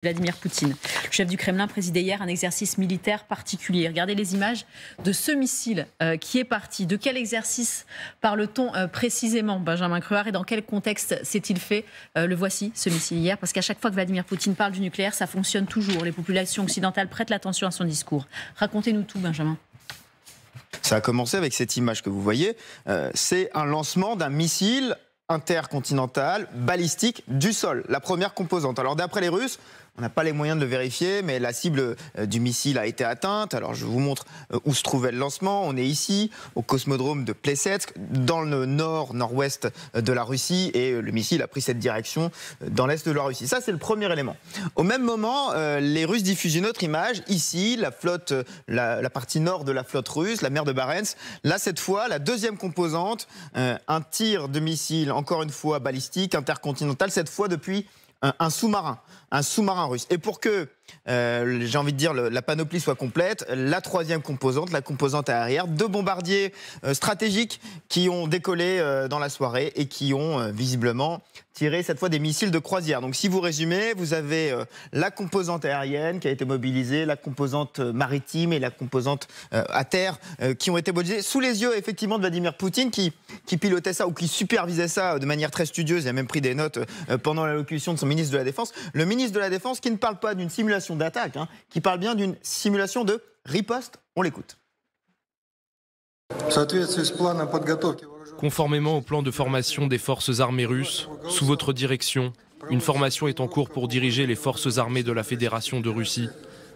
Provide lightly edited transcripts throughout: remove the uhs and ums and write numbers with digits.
Vladimir Poutine. Le chef du Kremlin présidait hier un exercice militaire particulier. Regardez les images de ce missile qui est parti. De quel exercice parle-t-on précisément, Benjamin Cruard, et dans quel contexte s'est-il fait? Le voici, ce missile hier, parce qu'à chaque fois que Vladimir Poutine parle du nucléaire, ça fonctionne toujours. Les populations occidentales prêtent l'attention à son discours. Racontez-nous tout, Benjamin. Ça a commencé avec cette image que vous voyez. C'est un lancement d'un missile intercontinental balistique du sol, la première composante. Alors d'après les Russes, on n'a pas les moyens de le vérifier, mais la cible du missile a été atteinte. Alors je vous montre où se trouvait le lancement. On est ici, au cosmodrome de Plesetsk, dans le nord-nord-ouest de la Russie, et le missile a pris cette direction dans l'est de la Russie. Ça, c'est le premier élément. Au même moment, les Russes diffusent une autre image. Ici, la flotte, la partie nord de la flotte russe, la mer de Barents. Là, cette fois, la deuxième composante, un tir de missile, encore une fois balistique, intercontinental, cette fois depuis un sous-marin russe. Et pour que, j'ai envie de dire, la panoplie soit complète, la troisième composante, la composante aérienne, deux bombardiers stratégiques qui ont décollé dans la soirée et qui ont visiblement tiré cette fois des missiles de croisière. Donc si vous résumez, vous avez la composante aérienne qui a été mobilisée, la composante maritime et la composante à terre qui ont été mobilisées sous les yeux effectivement de Vladimir Poutine qui pilotait ça ou qui supervisait ça de manière très studieuse. Il a même pris des notes pendant l'allocution de son ministre de la Défense. Le ministre de la Défense qui ne parle pas d'une simulation d'attaque, qui parle bien d'une simulation de riposte. On l'écoute. Conformément au plan de formation des forces armées russes, sous votre direction, une formation est en cours pour diriger les forces armées de la Fédération de Russie,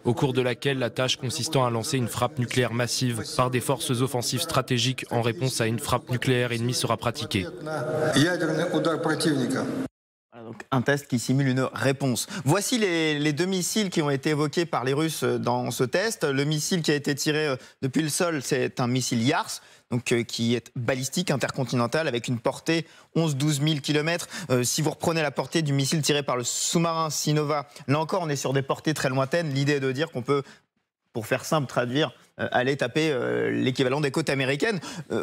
au cours de laquelle la tâche consistant à lancer une frappe nucléaire massive par des forces offensives stratégiques en réponse à une frappe nucléaire ennemie sera pratiquée. Donc un test qui simule une réponse. Voici les deux missiles qui ont été évoqués par les Russes dans ce test. Le missile qui a été tiré depuis le sol, c'est un missile Yars, donc, qui est balistique, intercontinental, avec une portée 11-12 000 km. Si vous reprenez la portée du missile tiré par le sous-marin Sinova, là encore on est sur des portées très lointaines. L'idée est de dire qu'on peut, pour faire simple, traduire, aller taper l'équivalent des côtes américaines.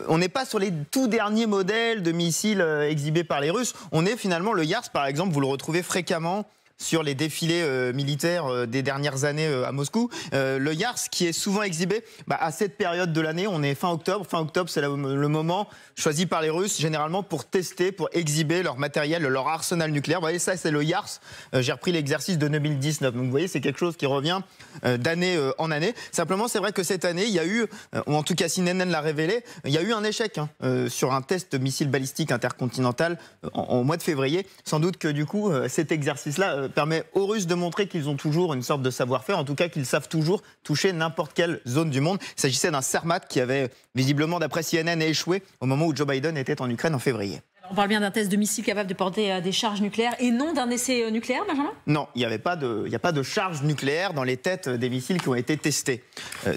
On n'est pas sur les tout derniers modèles de missiles exhibés par les Russes. On est finalement, le Yars par exemple, vous le retrouvez fréquemment sur les défilés militaires des dernières années à Moscou. Le Yars qui est souvent exhibé à cette période de l'année, on est fin octobre. Fin octobre, c'est le moment choisi par les Russes, généralement pour tester, pour exhiber leur matériel, leur arsenal nucléaire. Vous voyez, ça c'est le Yars. J'ai repris l'exercice de 2019. Donc vous voyez, c'est quelque chose qui revient d'année en année. Simplement, c'est vrai que cette année, il y a eu, ou en tout cas CNN l'a révélé, il y a eu un échec sur un test de missile balistique intercontinental en mois de février. Sans doute que du coup, cet exercice-là permet aux Russes de montrer qu'ils ont toujours une sorte de savoir-faire, en tout cas qu'ils savent toujours toucher n'importe quelle zone du monde. Il s'agissait d'un Cermat qui avait visiblement, d'après CNN, échoué au moment où Joe Biden était en Ukraine en février. On parle bien d'un test de missile capable de porter des charges nucléaires et non d'un essai nucléaire, Benjamin? Non, il n'y a pas de charge nucléaire dans les têtes des missiles qui ont été testés.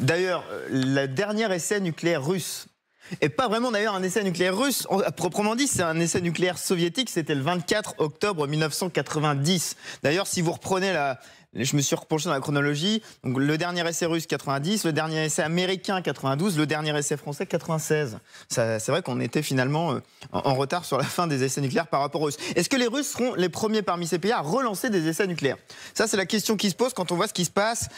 D'ailleurs, le dernier essai nucléaire russe, et pas vraiment d'ailleurs un essai nucléaire russe, proprement dit, c'est un essai nucléaire soviétique, c'était le 24 octobre 1990. D'ailleurs, si vous reprenez je me suis repenché dans la chronologie, donc le dernier essai russe 90, le dernier essai américain 92, le dernier essai français 96. C'est vrai qu'on était finalement en retard sur la fin des essais nucléaires par rapport aux Russes. Est-ce que les Russes seront les premiers parmi ces pays à relancer des essais nucléaires? Ça, c'est la question qui se pose quand on voit ce qui se passe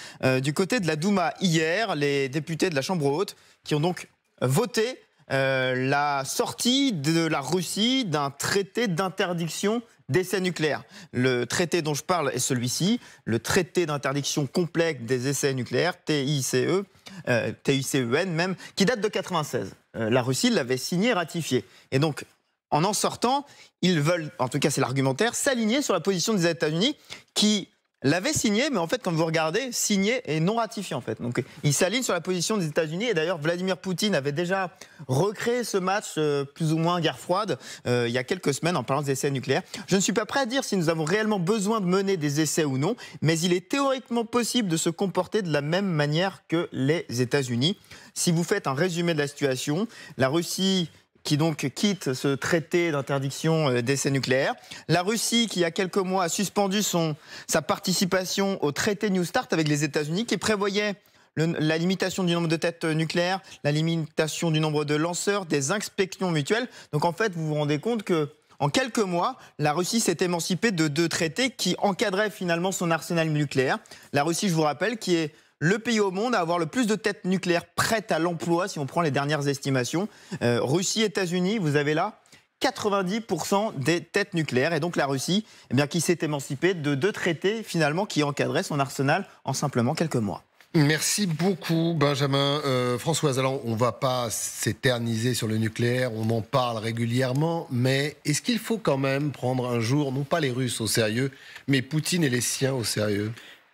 du côté de la Douma hier, les députés de la Chambre haute qui ont donc voté la sortie de la Russie d'un traité d'interdiction d'essais nucléaires. Le traité dont je parle est celui-ci, le traité d'interdiction complexe des essais nucléaires, TICEN même, qui date de 96. La Russie l'avait signé et ratifié. Et donc, en sortant, ils veulent, en tout cas c'est l'argumentaire, s'aligner sur la position des États-Unis qui l'avait signé, mais en fait, quand vous regardez, signé et non ratifié, en fait. Donc, il s'aligne sur la position des États-Unis. Et d'ailleurs, Vladimir Poutine avait déjà recréé ce match, plus ou moins guerre froide, il y a quelques semaines, en parlant des essais nucléaires. Je ne suis pas prêt à dire si nous avons réellement besoin de mener des essais ou non, mais il est théoriquement possible de se comporter de la même manière que les États-Unis. Si vous faites un résumé de la situation, la Russie qui donc quitte ce traité d'interdiction d'essais nucléaires. La Russie, qui il y a quelques mois a suspendu sa participation au traité New Start avec les États-Unis, qui prévoyait la limitation du nombre de têtes nucléaires, la limitation du nombre de lanceurs, des inspections mutuelles. Donc en fait, vous vous rendez compte que En quelques mois, la Russie s'est émancipée de 2 traités qui encadraient finalement son arsenal nucléaire. La Russie, je vous rappelle, qui est le pays au monde à avoir le plus de têtes nucléaires prêtes à l'emploi, si on prend les dernières estimations. Russie, États-Unis, vous avez là 90% des têtes nucléaires. Et donc la Russie, qui s'est émancipée de 2 traités finalement qui encadraient son arsenal en simplement quelques mois. Merci beaucoup, Benjamin. Françoise, alors on ne va pas s'éterniser sur le nucléaire, on en parle régulièrement, mais est-ce qu'il faut quand même prendre un jour, non pas les Russes au sérieux, mais Poutine et les siens au sérieux ?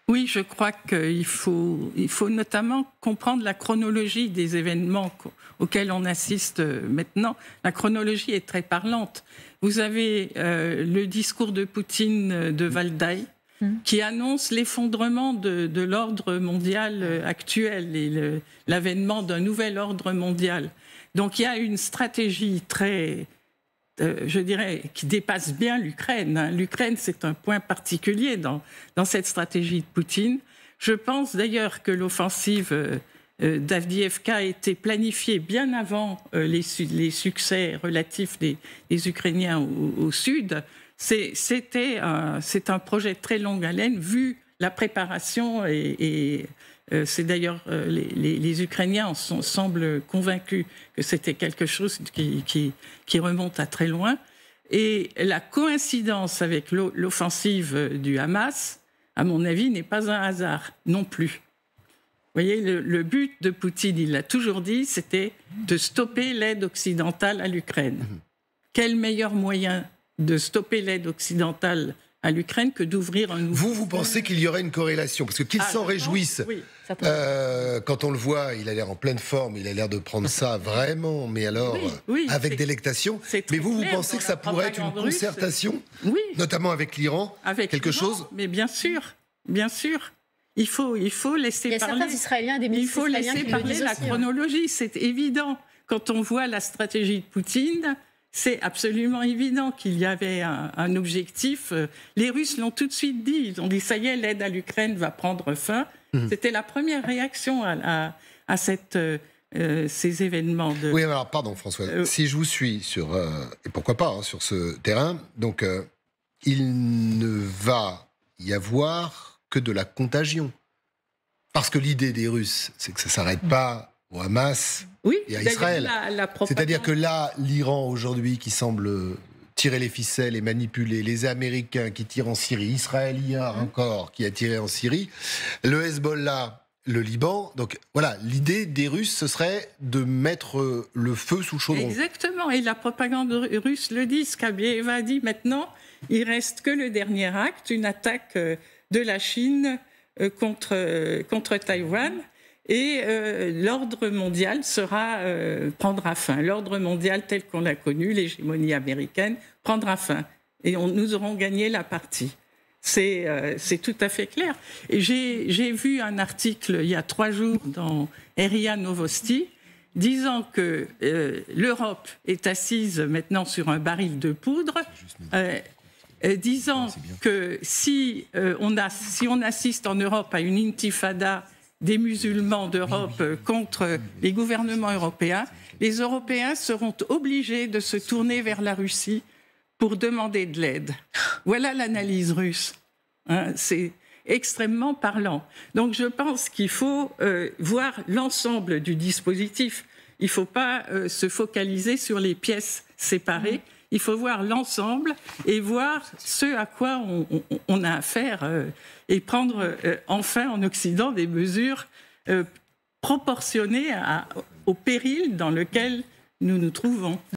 Oui, je crois qu'il faut notamment comprendre la chronologie des événements auxquels on assiste maintenant. La chronologie est très parlante. Vous avez le discours de Poutine de Valdai, qui annonce l'effondrement de l'ordre mondial actuel et l'avènement d'un nouvel ordre mondial. Donc il y a une stratégie très... je dirais, qui dépasse bien l'Ukraine. L'Ukraine, c'est un point particulier dans cette stratégie de Poutine. Je pense d'ailleurs que l'offensive d'Avdiivka a été planifiée bien avant les succès relatifs des Ukrainiens au sud. C'est un projet de très longue haleine, vu la préparation et c'est d'ailleurs les Ukrainiens semblent convaincus que c'était quelque chose qui remonte à très loin. Et la coïncidence avec l'offensive du Hamas, à mon avis, n'est pas un hasard non plus. Vous voyez, le but de Poutine, il l'a toujours dit, c'était de stopper l'aide occidentale à l'Ukraine. Quel meilleur moyen de stopper l'aide occidentale à l'Ukraine que d'ouvrir un nouveau... Vous pensez qu'il y aurait une corrélation ? Parce qu'ils s'en réjouissent. Oui. Quand on le voit, il a l'air en pleine forme, il a l'air de prendre ça vraiment, mais alors avec délectation. Mais vous pensez que ça pourrait être une concertation, notamment avec l'Iran, quelque chose ? Mais bien sûr. Il faut laisser parler. Il faut laisser parler la chronologie, c'est évident. Quand on voit la stratégie de Poutine, c'est absolument évident qu'il y avait un objectif. Les Russes l'ont tout de suite dit. Ils ont dit, ça y est, l'aide à l'Ukraine va prendre fin. C'était la première réaction à ces événements. Oui, alors pardon François, si je vous suis sur, et pourquoi pas, sur ce terrain, donc il ne va y avoir que de la contagion. Parce que l'idée des Russes, c'est que ça ne s'arrête pas au Hamas et à Israël. C'est-à-dire que là, l'Iran aujourd'hui qui semble tirer les ficelles et manipuler, les Américains qui tirent en Syrie, Israël hier encore qui a tiré en Syrie, le Hezbollah, le Liban. Donc voilà, l'idée des Russes, ce serait de mettre le feu sous le chaudron. Exactement, et la propagande russe le dit. Skabieva a dit maintenant, il reste que le dernier acte, une attaque de la Chine contre Taïwan. Et l'ordre mondial prendra fin. L'ordre mondial tel qu'on l'a connu, l'hégémonie américaine, prendra fin. Et nous aurons gagné la partie. C'est tout à fait clair. Et j'ai vu un article il y a 3 jours dans RIA Novosti disant que l'Europe est assise maintenant sur un baril de poudre, disant que si on assiste en Europe à une intifada des musulmans d'Europe contre les gouvernements européens, les Européens seront obligés de se tourner vers la Russie pour demander de l'aide. Voilà l'analyse russe. C'est extrêmement parlant. Donc je pense qu'il faut voir l'ensemble du dispositif. Il ne faut pas se focaliser sur les pièces séparées. Il faut voir l'ensemble et voir ce à quoi on a affaire et prendre enfin en Occident des mesures proportionnées au péril dans lequel nous nous trouvons.